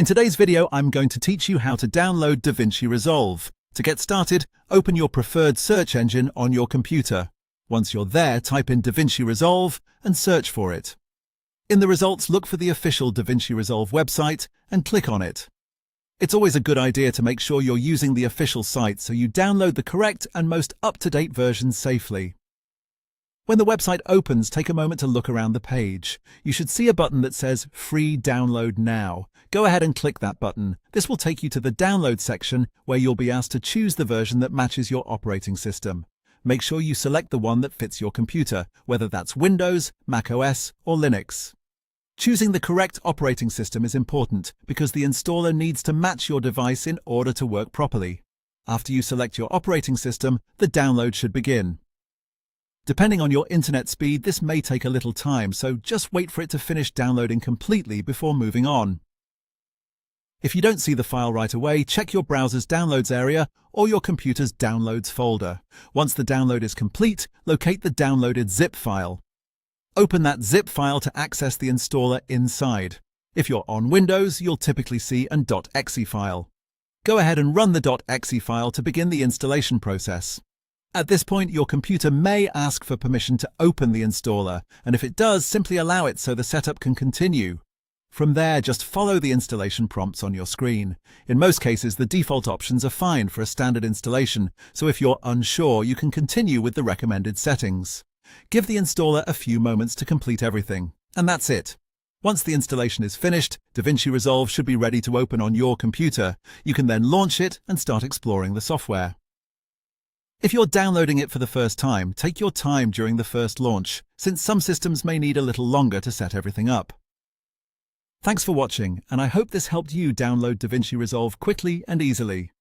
In today's video, I'm going to teach you how to download DaVinci Resolve. To get started, open your preferred search engine on your computer. Once you're there, type in DaVinci Resolve and search for it. In the results, look for the official DaVinci Resolve website and click on it. It's always a good idea to make sure you're using the official site so you download the correct and most up-to-date version safely. When the website opens, take a moment to look around the page. You should see a button that says Free Download Now. Go ahead and click that button. This will take you to the download section where you'll be asked to choose the version that matches your operating system. Make sure you select the one that fits your computer, whether that's Windows, Mac OS, or Linux. Choosing the correct operating system is important because the installer needs to match your device in order to work properly. After you select your operating system, the download should begin. Depending on your internet speed, this may take a little time, so just wait for it to finish downloading completely before moving on. If you don't see the file right away, check your browser's downloads area or your computer's downloads folder. Once the download is complete, locate the downloaded zip file. Open that zip file to access the installer inside. If you're on Windows, you'll typically see an .exe file. Go ahead and run the .exe file to begin the installation process. At this point, your computer may ask for permission to open the installer, and if it does, simply allow it so the setup can continue. From there, just follow the installation prompts on your screen. In most cases, the default options are fine for a standard installation, so if you're unsure, you can continue with the recommended settings. Give the installer a few moments to complete everything, and that's it. Once the installation is finished, DaVinci Resolve should be ready to open on your computer. You can then launch it and start exploring the software. If you're downloading it for the first time, take your time during the first launch, since some systems may need a little longer to set everything up. Thanks for watching, and I hope this helped you download DaVinci Resolve quickly and easily.